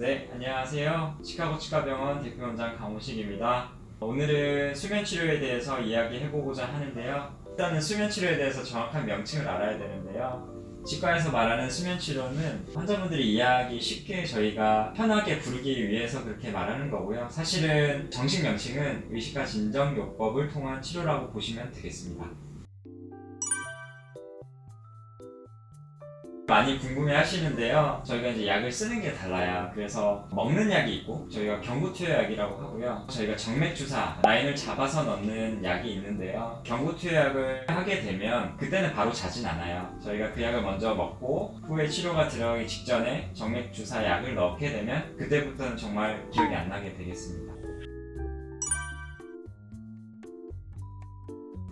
네, 안녕하세요. 시카고 치과병원 대표원장 강호식입니다. 오늘은 수면 치료에 대해서 이야기해보고자 하는데요. 일단은 수면 치료에 대해서 정확한 명칭을 알아야 되는데요. 치과에서 말하는 수면 치료는 환자분들이 이해하기 쉽게 저희가 편하게 부르기 위해서 그렇게 말하는 거고요. 사실은 정식 명칭은 의식과 진정요법을 통한 치료라고 보시면 되겠습니다. 많이 궁금해 하시는데요. 저희가 이제 약을 쓰는 게 달라요. 그래서 먹는 약이 있고, 저희가 경구투여약이라고 하고요. 저희가 정맥주사, 라인을 잡아서 넣는 약이 있는데요. 경구투여약을 하게 되면 그때는 바로 자진 않아요. 저희가 그 약을 먼저 먹고 후에 치료가 들어가기 직전에 정맥주사 약을 넣게 되면 그때부터는 정말 기억이 안 나게 되겠습니다.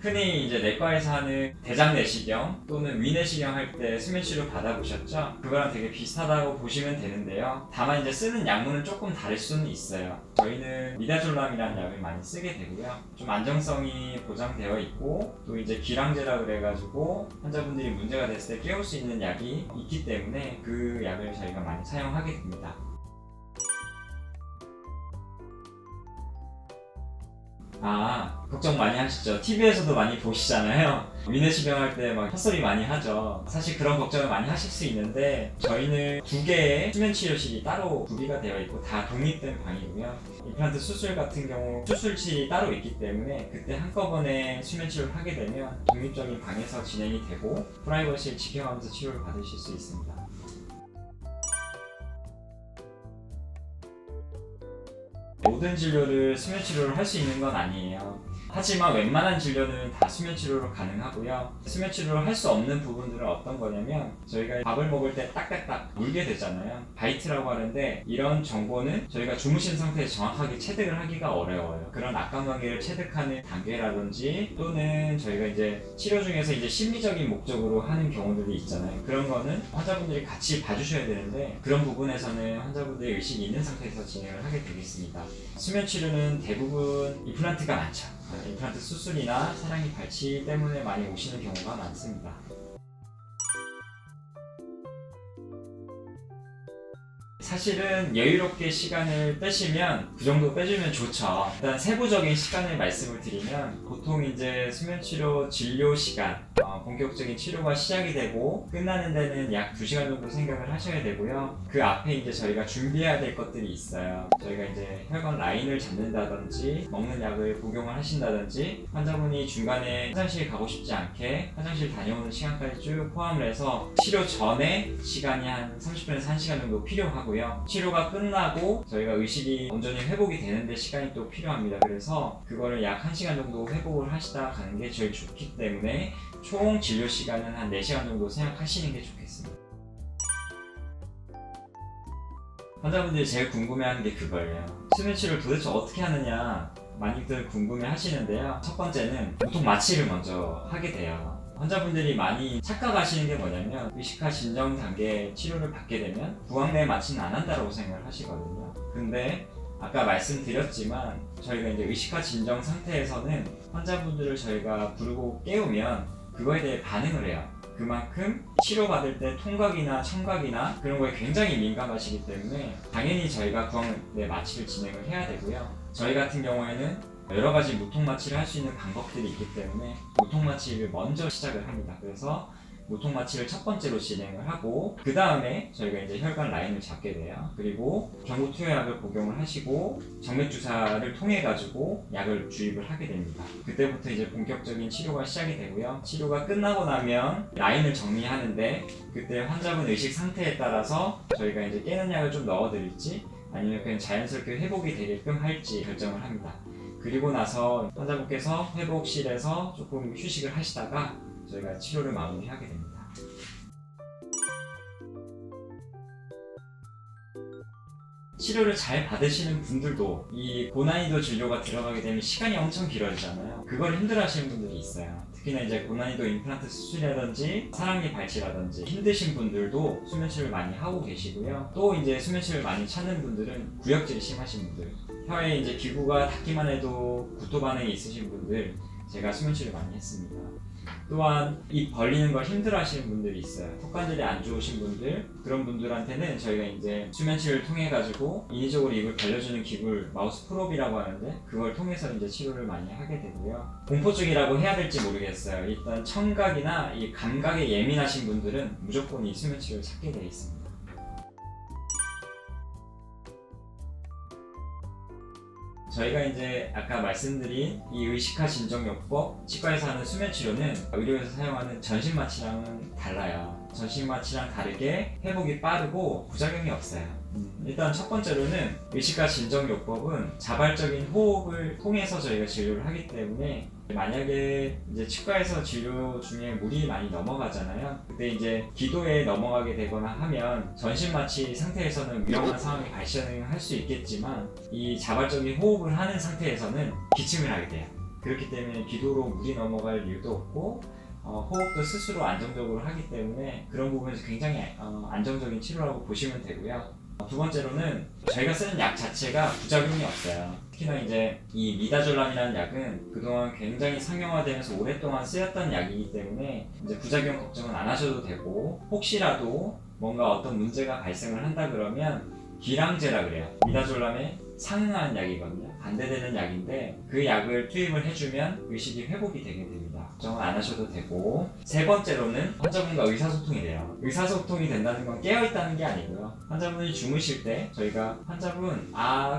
흔히 이제 내과에서 하는 대장 내시경 또는 위 내시경 할 때 수면 치료 받아보셨죠? 그거랑 되게 비슷하다고 보시면 되는데요. 다만 이제 쓰는 약물은 조금 다를 수는 있어요. 저희는 미다졸람이라는 약을 많이 쓰게 되고요. 좀 안정성이 보장되어 있고 또 이제 기량제라 그래가지고 환자분들이 문제가 됐을 때 깨울 수 있는 약이 있기 때문에 그 약을 저희가 많이 사용하게 됩니다. 걱정 많이 하시죠. TV에서도 많이 보시잖아요. 위내시경 할 때 막 헛소리 많이 하죠. 사실 그런 걱정을 많이 하실 수 있는데 저희는 두 개의 수면 치료실이 따로 구비가 되어 있고 다 독립된 방이고요. 임플란트 수술 같은 경우 수술실이 따로 있기 때문에 그때 한꺼번에 수면 치료를 하게 되면 독립적인 방에서 진행이 되고 프라이버시를 지켜가면서 치료를 받으실 수 있습니다. 모든 진료를 수면 치료를 할 수 있는 건 아니에요. 하지만 웬만한 진료는 다 수면 치료로 가능하고요. 수면 치료를 할 수 없는 부분들은 어떤 거냐면 저희가 밥을 먹을 때 딱딱딱 물게 되잖아요. 바이트라고 하는데 이런 정보는 저희가 주무신 상태에서 정확하게 체득을 하기가 어려워요. 그런 악감관계를 체득하는 단계라든지 또는 저희가 이제 치료 중에서 이제 심리적인 목적으로 하는 경우들이 있잖아요. 그런 거는 환자분들이 같이 봐주셔야 되는데 그런 부분에서는 환자분들이 의식이 있는 상태에서 진행을 하게 되겠습니다. 수면 치료는 대부분 임플란트가 많죠. 임플란트 수술이나 사랑니 발치 때문에 많이 오시는 경우가 많습니다. 사실은 여유롭게 시간을 빼시면 그 정도 빼주면 좋죠. 일단 세부적인 시간을 말씀을 드리면 보통 이제 수면치료 진료 시간 본격적인 치료가 시작이 되고 끝나는 데는 약 2시간 정도 생각을 하셔야 되고요. 그 앞에 이제 저희가 준비해야 될 것들이 있어요. 저희가 이제 혈관 라인을 잡는다든지 먹는 약을 복용을 하신다든지 환자분이 중간에 화장실 가고 싶지 않게 화장실 다녀오는 시간까지 쭉 포함을 해서 치료 전에 시간이 한 30분에서 1시간 정도 필요하고요. 치료가 끝나고 저희가 의식이 온전히 회복이 되는데 시간이 또 필요합니다. 그래서 그거를 약 1시간 정도 회복을 하시다 가는 게 제일 좋기 때문에 총 진료 시간은 한 4시간 정도 생각하시는 게 좋겠습니다. 환자분들이 제일 궁금해하는 게 그거예요. 수면 치료를 도대체 어떻게 하느냐 많이들 궁금해 하시는데요. 첫 번째는 보통 마취를 먼저 하게 돼요. 환자분들이 많이 착각하시는 게 뭐냐면 의식화 진정 단계 치료를 받게 되면 부항 내 마취는 안 한다고 생각을 하시거든요. 근데 아까 말씀드렸지만 저희가 이제 의식화 진정 상태에서는 환자분들을 저희가 부르고 깨우면 그거에 대해 반응을 해요. 그만큼 치료받을 때 통각이나 청각이나 그런 거에 굉장히 민감하시기 때문에 당연히 저희가 부항 내 마취를 진행을 해야 되고요. 저희 같은 경우에는 여러 가지 무통 마취를 할 수 있는 방법들이 있기 때문에 무통 마취를 먼저 시작을 합니다. 그래서 무통 마취를 첫 번째로 진행을 하고 그 다음에 저희가 이제 혈관 라인을 잡게 돼요. 그리고 경구투여약을 복용을 하시고 정맥주사를 통해 가지고 약을 주입을 하게 됩니다. 그때부터 이제 본격적인 치료가 시작이 되고요. 치료가 끝나고 나면 라인을 정리하는데 그때 환자분 의식 상태에 따라서 저희가 이제 깨는 약을 좀 넣어드릴지 아니면 그냥 자연스럽게 회복이 되게끔 할지 결정을 합니다. 그리고 나서 환자분께서 회복실에서 조금 휴식을 하시다가 저희가 치료를 마무리하게 됩니다. 치료를 잘 받으시는 분들도 이 고난이도 진료가 들어가게 되면 시간이 엄청 길어지잖아요. 그걸 힘들어하시는 분들이 있어요. 특히나 이제 고난이도 임플란트 수술이라든지 사랑니 발치라든지 힘드신 분들도 수면치료를 많이 하고 계시고요. 또 이제 수면치료를 많이 찾는 분들은 구역질이 심하신 분들, 혀에 이제 기구가 닿기만 해도 구토 반응이 있으신 분들 제가 수면치료를 많이 했습니다. 또한 입 벌리는 걸 힘들어 하시는 분들이 있어요. 턱관절이 안 좋으신 분들, 그런 분들한테는 저희가 이제 수면치료를 통해 가지고 인위적으로 입을 벌려주는 기구를 마우스 프롭이라고 하는데 그걸 통해서 이제 치료를 많이 하게 되고요. 공포증이라고 해야 될지 모르겠어요. 일단 청각이나 이 감각에 예민하신 분들은 무조건 이 수면치료를 찾게 되어 있습니다. 저희가 이제 아까 말씀드린 이 의식화 진정요법, 치과에서 하는 수면치료는 의료에서 사용하는 전신마취랑은 달라요. 전신마취랑 다르게 회복이 빠르고 부작용이 없어요. 일단 첫 번째로는 의식화 진정요법은 자발적인 호흡을 통해서 저희가 진료를 하기 때문에 만약에 이제 치과에서 진료 중에 물이 많이 넘어가잖아요. 그때 이제 기도에 넘어가게 되거나 하면 전신마취 상태에서는 위험한 상황이 발생할 수 있겠지만 이 자발적인 호흡을 하는 상태에서는 기침을 하게 돼요. 그렇기 때문에 기도로 물이 넘어갈 이유도 없고 호흡도 스스로 안정적으로 하기 때문에 그런 부분에서 굉장히 안정적인 치료라고 보시면 되고요. 두 번째로는 저희가 쓰는 약 자체가 부작용이 없어요. 특히나 이제 이 미다졸람이라는 약은 그동안 굉장히 상용화되면서 오랫동안 쓰였던 약이기 때문에 이제 부작용 걱정은 안 하셔도 되고, 혹시라도 뭔가 어떤 문제가 발생을 한다 그러면 기랑제라 그래요. 미다졸람에 상응하는 약이거든요. 반대되는 약인데 그 약을 투입을 해주면 의식이 회복이 되게 됩니다. 걱정은 안 하셔도 되고, 세 번째로는 환자분과 의사소통이 돼요. 의사소통이 된다는 건 깨어있다는 게 아니고요. 환자분이 주무실 때 저희가 환자분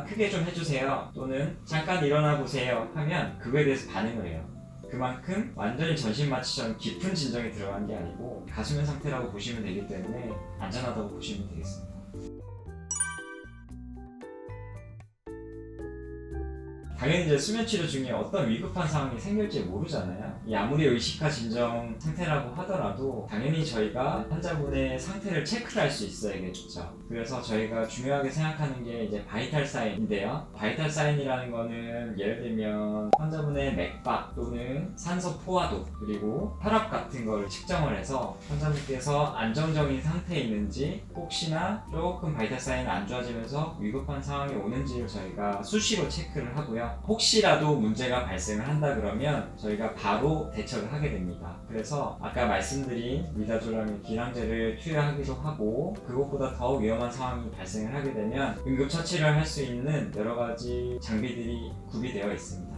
크게 좀 해주세요 또는 잠깐 일어나 보세요 하면 그거에 대해서 반응을 해요. 그만큼 완전히 전신마취처럼 깊은 진정이 들어간 게 아니고 가수면 상태라고 보시면 되기 때문에 안전하다고 보시면 되겠습니다. 당연히 이제 수면치료 중에 어떤 위급한 상황이 생길지 모르잖아요. 아무리 의식화 진정 상태라고 하더라도 당연히 저희가 환자분의 상태를 체크를 할 수 있어야겠죠. 그래서 저희가 중요하게 생각하는 게 이제 바이탈 사인인데요. 바이탈 사인이라는 거는 예를 들면 환자분의 맥박 또는 산소 포화도 그리고 혈압 같은 걸 측정을 해서 환자분께서 안정적인 상태에 있는지, 혹시나 조금 바이탈 사인이 안 좋아지면서 위급한 상황이 오는지를 저희가 수시로 체크를 하고요. 혹시라도 문제가 발생을 한다 그러면 저희가 바로 대처를 하게 됩니다. 그래서 아까 말씀드린 미다졸람의 기랑제를 투여하기도 하고, 그것보다 더 위험한 상황이 발생을 하게 되면 응급처치를 할 수 있는 여러 가지 장비들이 구비되어 있습니다.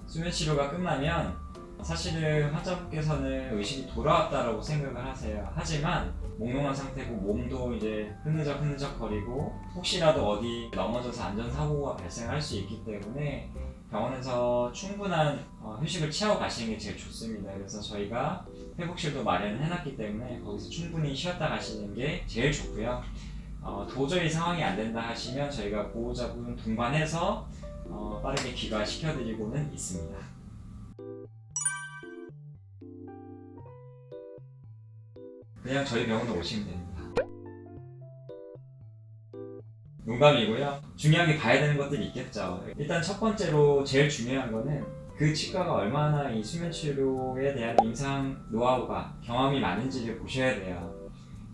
수면치료가 끝나면 사실은 환자분께서는 의식이 돌아왔다라고 생각을 하세요. 하지만 몽롱한 상태고 몸도 이제 흐느적 거리고 혹시라도 어디 넘어져서 안전사고가 발생할 수 있기 때문에 병원에서 충분한 휴식을 취하고 가시는 게 제일 좋습니다. 그래서 저희가 회복실도 마련을 해놨기 때문에 거기서 충분히 쉬었다 가시는 게 제일 좋고요. 도저히 상황이 안 된다 하시면 저희가 보호자분 동반해서 빠르게 귀가시켜드리고는 있습니다. 그냥 저희 병원에 오시면 됩니다. 농담이고요. 중요하게 봐야 되는 것들이 있겠죠. 일단 첫 번째로 제일 중요한 거는 그 치과가 얼마나 이 수면치료에 대한 임상 노하우가, 경험이 많은지를 보셔야 돼요.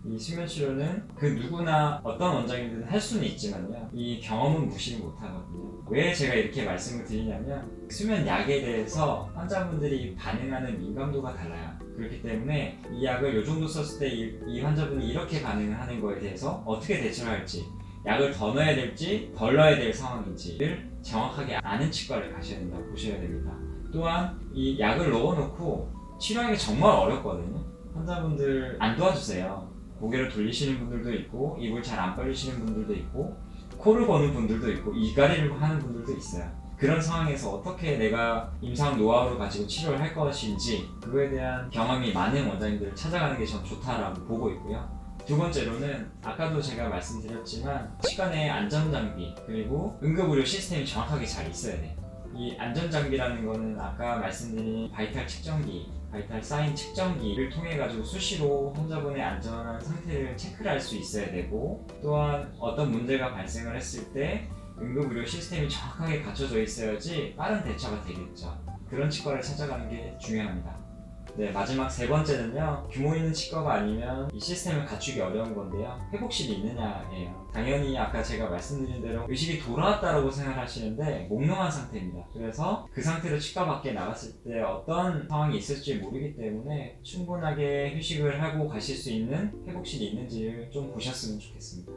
이 수면치료는 그 누구나 어떤 원장님들은 할 수는 있지만요, 이 경험은 무시를 못하거든요. 왜 제가 이렇게 말씀을 드리냐면 수면약에 대해서 환자분들이 반응하는 민감도가 달라요. 그렇기 때문에 이 약을 이 정도 썼을 때 이 환자분이 이렇게 반응을 하는 거에 대해서 어떻게 대처를 할지, 약을 더 넣어야 될지 덜 넣어야 될 상황인지를 정확하게 아는 치과를 가셔야 된다고 보셔야 됩니다. 또한 이 약을 넣어놓고 치료하기 정말 어렵거든요. 환자분들 안 도와주세요. 고개를 돌리시는 분들도 있고, 입을 잘 안 벌리시는 분들도 있고, 코를 고는 분들도 있고, 이가리를 하는 분들도 있어요. 그런 상황에서 어떻게 내가 임상 노하우를 가지고 치료를 할 것인지, 그거에 대한 경험이 많은 원장님들을 찾아가는 게 전 좋다라고 보고 있고요. 두 번째로는 아까도 제가 말씀드렸지만 치과 내 안전장비 그리고 응급의료 시스템이 정확하게 잘 있어야 돼요. 이 안전장비라는 거는 아까 말씀드린 바이탈 측정기, 바이탈 사인 측정기를 통해 가지고 수시로 환자분의 안전한 상태를 체크를 할 수 있어야 되고, 또한 어떤 문제가 발생을 했을 때 응급의료 시스템이 정확하게 갖춰져 있어야지 빠른 대처가 되겠죠. 그런 치과를 찾아가는 게 중요합니다. 네, 마지막 세 번째는요. 규모 있는 치과가 아니면 이 시스템을 갖추기 어려운 건데요. 회복실이 있느냐예요. 당연히 아까 제가 말씀드린 대로 의식이 돌아왔다라고 생각하시는데 몽롱한 상태입니다. 그래서 그 상태로 치과 밖에 나갔을 때 어떤 상황이 있을지 모르기 때문에 충분하게 휴식을 하고 가실 수 있는 회복실이 있는지를 좀 보셨으면 좋겠습니다.